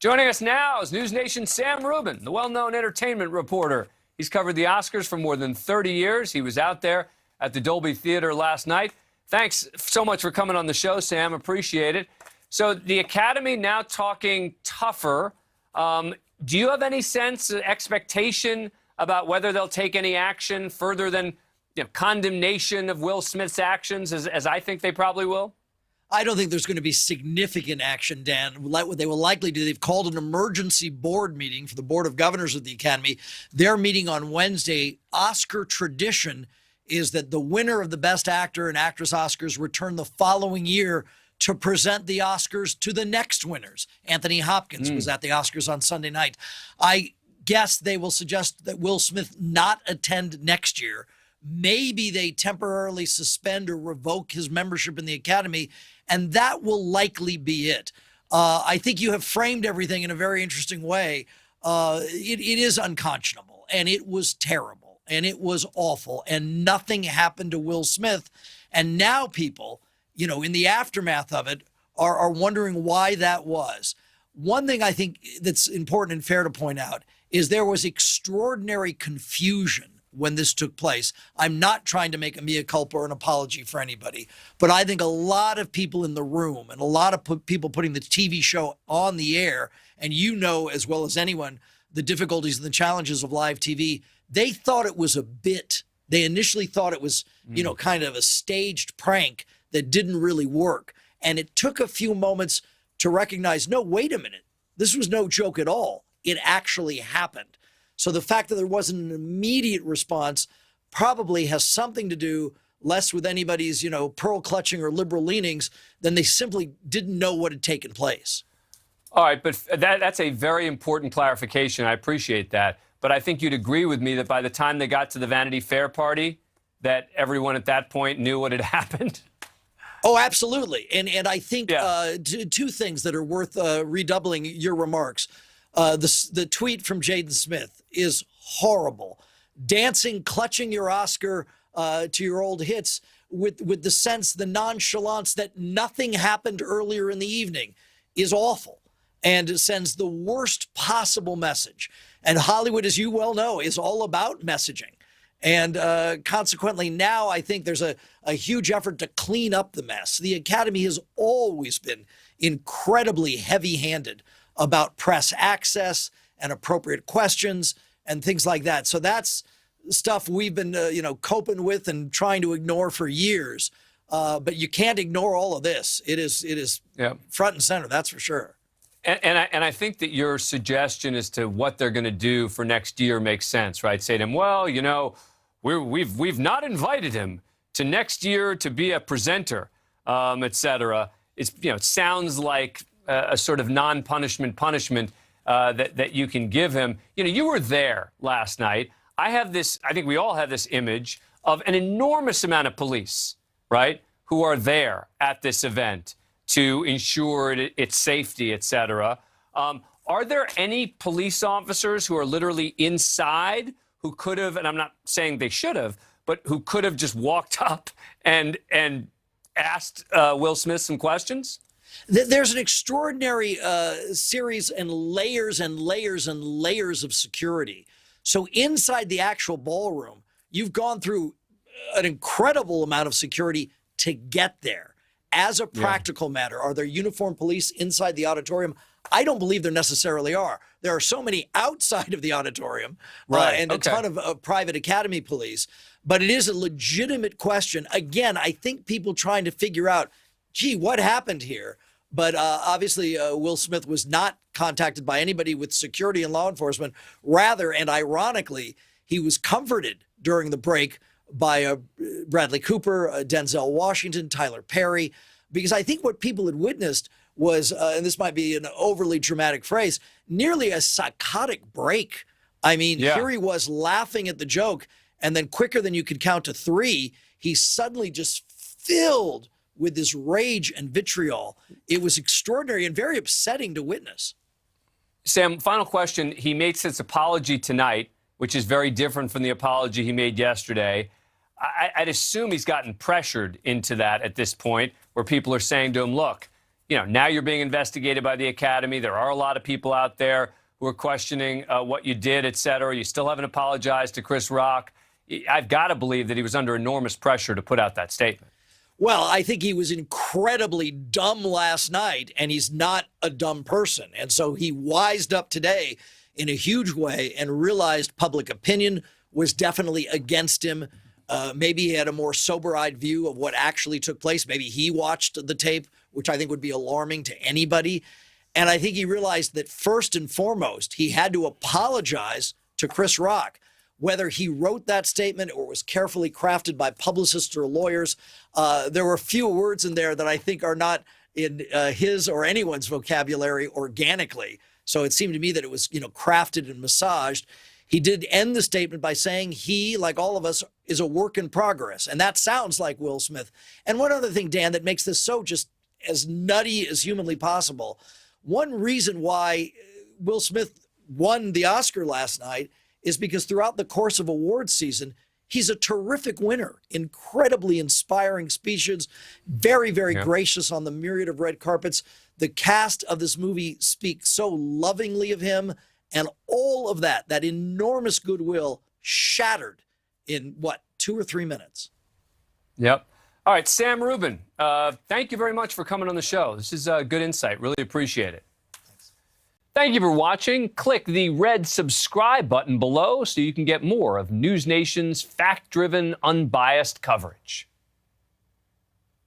Joining us now is NewsNation Sam Rubin, the well-known entertainment reporter. He's covered the Oscars for more than 30 years. He was out there at the Dolby Theater last night. Thanks so much for coming on the show, Sam. Appreciate it. So the Academy now talking tougher. Do you have any sense, expectation about whether they'll take any action further than condemnation of Will Smith's actions, as I think they probably will? I don't think there's going to be significant action, Dan. What they will likely do, they've called an emergency board meeting for the Board of Governors of the Academy. They're meeting on Wednesday. Oscar tradition is that the winner of the Best Actor and Actress Oscars return the following year to present the Oscars to the next winners. Anthony Hopkins was at the Oscars on Sunday night. I guess they will suggest that Will Smith not attend next year. Maybe they temporarily suspend or revoke his membership in the Academy, and that will likely be it. I think you have framed everything in a very interesting way. It is unconscionable, and it was terrible, and it was awful, and nothing happened to Will Smith. And now people, in the aftermath of it, are wondering why that was. One thing I think that's important and fair to point out is there was extraordinary confusion when this took place. I'm not trying to make a mea culpa or an apology for anybody, but I think a lot of people in the room and a lot of people putting the TV show on the air, and as well as anyone, the difficulties and the challenges of live TV, they thought it was a bit. They initially thought it was, kind of a staged prank that didn't really work. And it took a few moments to recognize, no, wait a minute, this was no joke at all. It actually happened. So the fact that there wasn't an immediate response probably has something to do less with anybody's, pearl clutching or liberal leanings than they simply didn't know what had taken place. All right, but that's a very important clarification. I appreciate that. But I think you'd agree with me that by the time they got to the Vanity Fair party, that everyone at that point knew what had happened. Oh, absolutely. And I think two things that are worth redoubling your remarks. The tweet from Jaden Smith is horrible. Dancing, clutching your Oscar to your old hits with the sense, the nonchalance that nothing happened earlier in the evening is awful and sends the worst possible message. And Hollywood, as you well know, is all about messaging. And consequently, now I think there's a huge effort to clean up the mess. The Academy has always been incredibly heavy-handed about press access and appropriate questions and things like that. So that's stuff we've been, coping with and trying to ignore for years. But you can't ignore all of this. It is front and center, that's for sure. And I think that your suggestion as to what they're going to do for next year makes sense, right? Say to him, well, we've not invited him to next year to be a presenter, et cetera. It sounds like a sort of non-punishment punishment that you can give him. You were there last night. I think we all have this image of an enormous amount of police, right, who are there at this event to ensure its safety, et cetera. Are there any police officers who are literally inside who could have, and I'm not saying they should have, but who could have just walked up and asked Will Smith some questions? There's an extraordinary series and layers and layers and layers of security. So inside the actual ballroom, you've gone through an incredible amount of security to get there. As a practical matter, are there uniformed police inside the auditorium? I don't believe there necessarily are. There are so many outside of the auditorium and a ton of private Academy police. But it is a legitimate question. Again, I think people trying to figure out, gee, what happened here? But obviously, Will Smith was not contacted by anybody with security and law enforcement. Rather, and ironically, he was comforted during the break by Bradley Cooper, Denzel Washington, Tyler Perry, because I think what people had witnessed was, and this might be an overly dramatic phrase, nearly a psychotic break. I mean, here he was laughing at the joke, and then quicker than you could count to three, he suddenly just filled with this rage and vitriol. It was extraordinary and very upsetting to witness. Sam, final question. He made his apology tonight, which is very different from the apology he made yesterday. I'd assume he's gotten pressured into that at this point, where people are saying to him, look, now you're being investigated by the Academy. There are a lot of people out there who are questioning what you did, et cetera. You still haven't apologized to Chris Rock. I've got to believe that he was under enormous pressure to put out that statement. Well, I think he was incredibly dumb last night, and he's not a dumb person. And so he wised up today in a huge way and realized public opinion was definitely against him. Maybe he had a more sober-eyed view of what actually took place. Maybe he watched the tape, which I think would be alarming to anybody. And I think he realized that first and foremost, he had to apologize to Chris Rock. Whether he wrote that statement or was carefully crafted by publicists or lawyers, there were a few words in there that I think are not in his or anyone's vocabulary organically. So it seemed to me that it was, crafted and massaged. He did end the statement by saying he, like all of us, is a work in progress. And that sounds like Will Smith. And one other thing, Dan, that makes this so just as nutty as humanly possible. One reason why Will Smith won the Oscar last night is because throughout the course of awards season, he's a terrific winner, incredibly inspiring speeches, very, very gracious on the myriad of red carpets. The cast of this movie speaks so lovingly of him, and all of that enormous goodwill shattered in, 2 or 3 minutes? Yep. All right, Sam Rubin, thank you very much for coming on the show. This is good insight. Really appreciate it. Thank you for watching. Click the red subscribe button below so you can get more of NewsNation's fact-driven, unbiased coverage.